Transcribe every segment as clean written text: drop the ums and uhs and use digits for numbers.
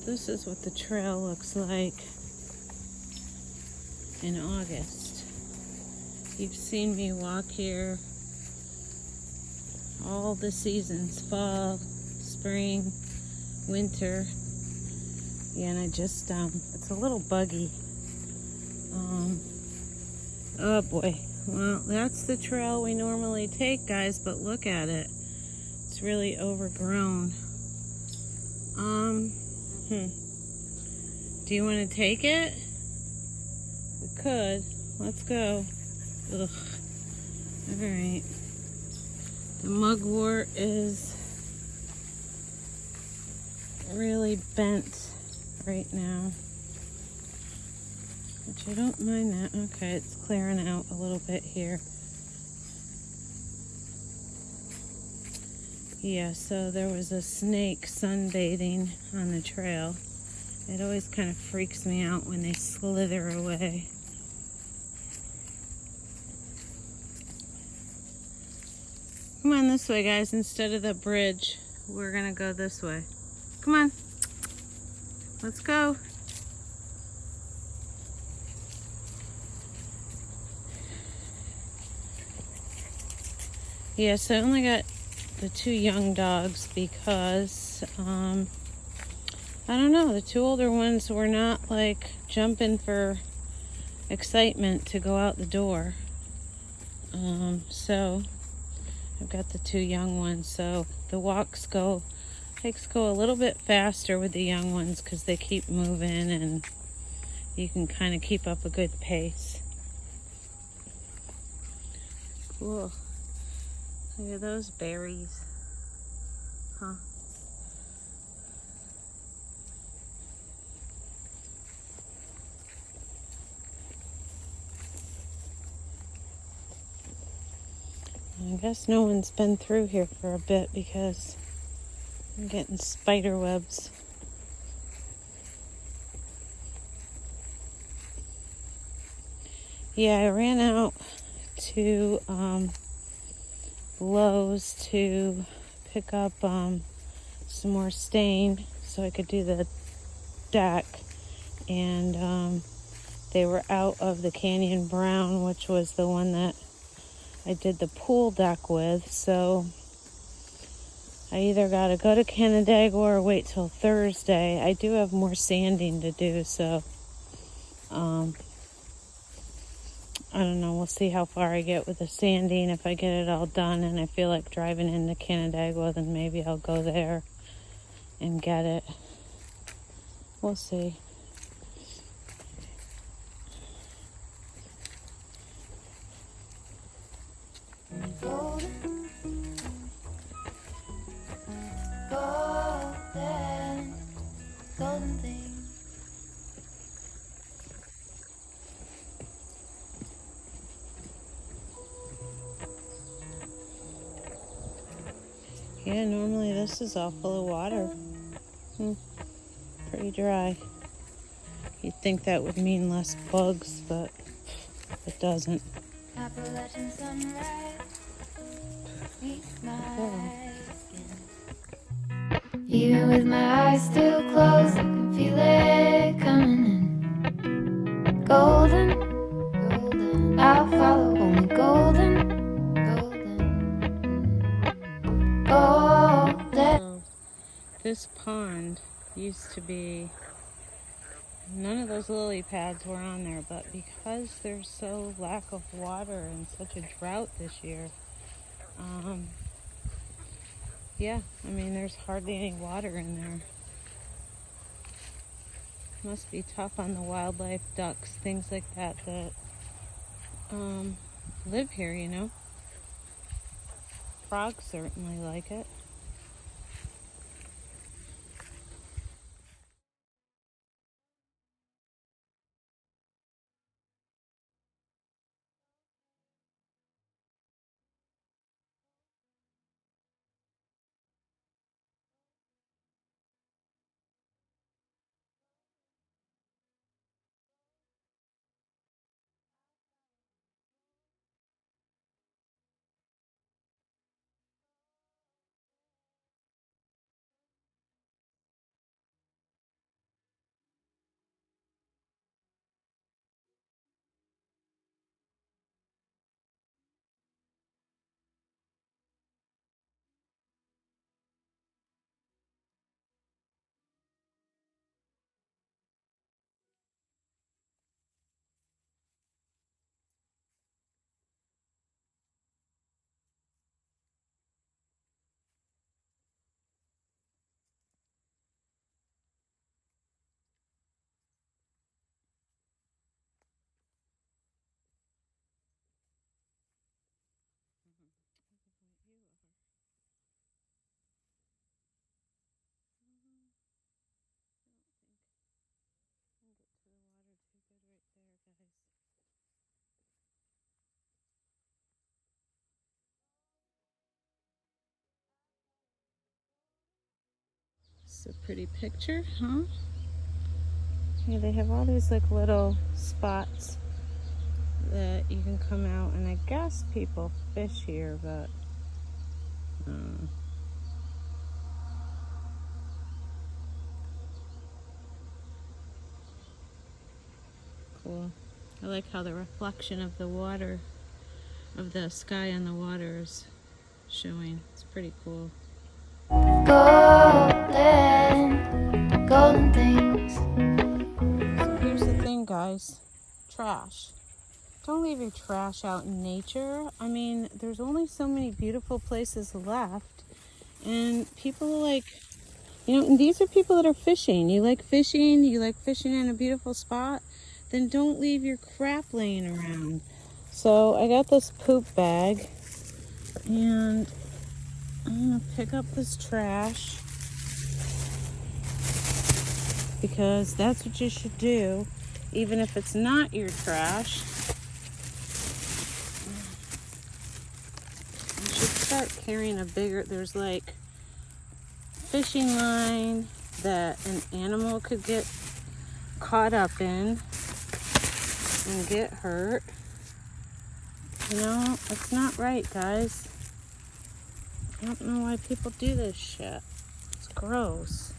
This is what the trail looks like in August. You've seen me walk here all the seasons, fall, spring, winter. Yeah, and I just, it's a little buggy. Oh boy. Well, that's the trail we normally take, guys, but look at it. It's really overgrown. Do you want to take it? We could. Let's go. Ugh. Alright. The mugwort is really bent right now, which I don't mind that. Okay, it's clearing out a little bit here. Yeah, so there was a snake sunbathing on the trail. It always kind of freaks me out when they slither away. Come on this way, guys. Instead of the bridge, we're gonna go this way. Come on. Let's go. Yeah, so I only got the 2 young dogs because, I don't know, the 2 older ones were not like jumping for excitement to go out the door. So I've got the 2 young ones, so the walks go a little bit faster with the young ones because they keep moving and you can kind of keep up a good pace. Cool. Look at those berries. Huh. I guess no one's been through here for a bit because I'm getting spider webs. Yeah, I ran out to Lowe's to pick up some more stain so I could do the deck, and they were out of the Canyon Brown, which was the one that I did the pool deck with, so I either gotta go to Canandaigua or wait till Thursday. I do have more sanding to do, so I don't know. We'll see how far I get with the sanding. If I get it all done and I feel like driving into Canandaigua, then maybe I'll go there and get it. We'll see. Golden thing. Yeah, normally this is all full of water. Pretty dry. You'd think that would mean less bugs, but it doesn't. Appalachian sunrise meets my skin. Even with my eyes still closed, I can feel it coming in. Golden, golden, I'll follow only golden, golden, golden. So, this pond used to be, none of those lily pads were on there, but because there's so lack of water and such a drought this year, yeah, I mean, there's hardly any water in there. Must be tough on the wildlife, ducks, things like that live here, you know. Frogs certainly like it. It's a pretty picture, huh? Yeah, they have all these like little spots that you can come out, and I guess people fish here, but cool. I like how the reflection of the water, of the sky on the water is showing. It's pretty cool. Golden things. So here's the thing, guys. Trash. Don't leave your trash out in nature. I mean, there's only so many beautiful places left. And people are like, you know, and these are people that are fishing. You like fishing in a beautiful spot, then don't leave your crap laying around. So I got this poop bag, and I'm gonna pick up this trash because that's what you should do, even if it's not your trash. You should start carrying a bigger, there's like fishing line that an animal could get caught up in and get hurt. You know, it's not right, guys. I don't know why people do this shit. It's gross.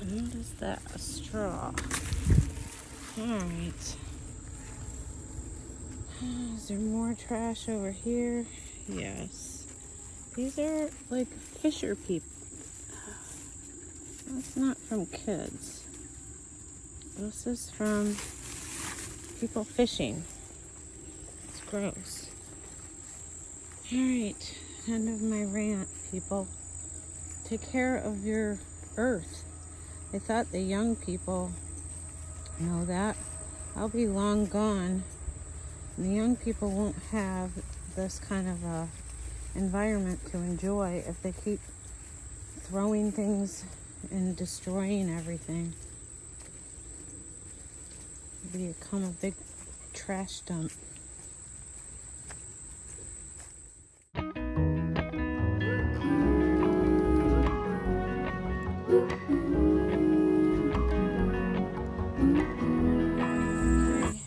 What is that? A straw. Alright. Is there more trash over here? Yes. These are like fisher people. That's not from kids. This is from people fishing. It's gross. Alright, end of my rant, people. Take care of your earth. I thought the young people know that. I'll be long gone. And the young people won't have this kind of a environment to enjoy if they keep throwing things and destroying everything. It'll become a big trash dump.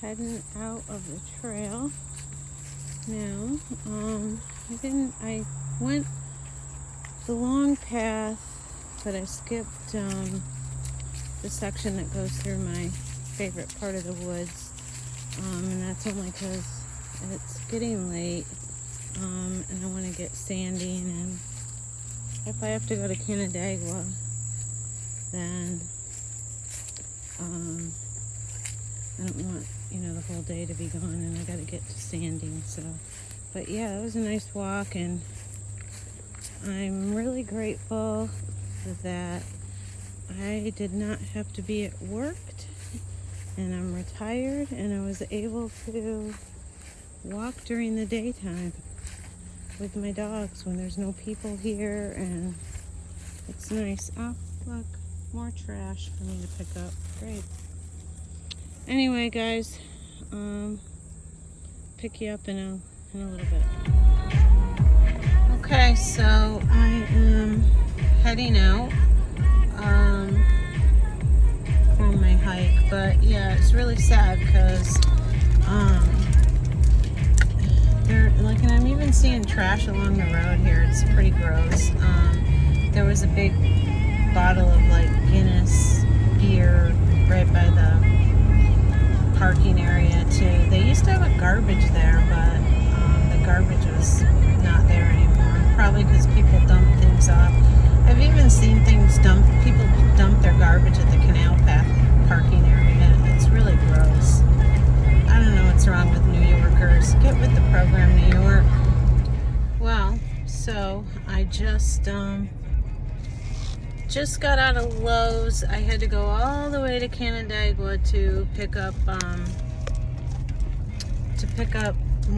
Heading out of the trail now. I went the long path, but I skipped the section that goes through my favorite part of the woods, and that's only because it's getting late, and I want to get sanding, and if I have to go to Canandaigua, then I don't want, the whole day to be gone, and I gotta get to sanding. So, but yeah, it was a nice walk, and I'm really grateful that I did not have to be at work, and I'm retired, and I was able to walk during the daytime with my dogs when there's no people here, and it's nice. Oh, look, more trash for me to pick up. Great. Anyway, guys, pick you up in a little bit. Okay, so I am heading out from my hike, but yeah, it's really sad because and I'm even seeing trash along the road here. It's pretty gross. There was a big bottle of like Guinness beer right by the parking area too. They used to have a garbage there, but the garbage was not there anymore. Probably because people dump things off. I've even seen people dump their garbage at the canal path parking area. It's really gross. I don't know what's wrong with New Yorkers. Get with the program, New York. Well, so I just got out of Lowe's. I had to go all the way to Canandaigua to pick up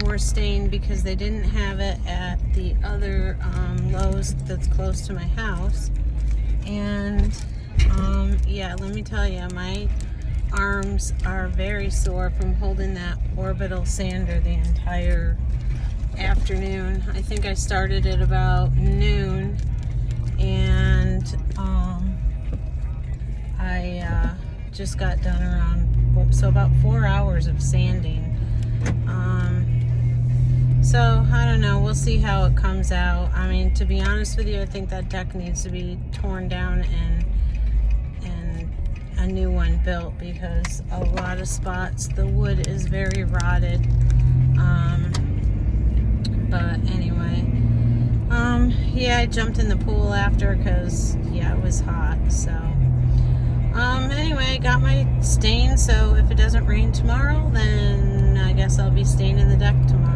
more stain because they didn't have it at the other Lowe's that's close to my house. And yeah, let me tell you, my arms are very sore from holding that orbital sander the entire afternoon. I think I started at about noon, and I just got done around, so about 4 hours of sanding. So I don't know, we'll see how it comes out. I mean, to be honest with you, I think that deck needs to be torn down and a new one built, because a lot of spots the wood is very rotted. But anyway, yeah, I jumped in the pool after because, yeah, it was hot. So anyway, got my stain, so if it doesn't rain tomorrow, then I guess I'll be staining the deck tomorrow.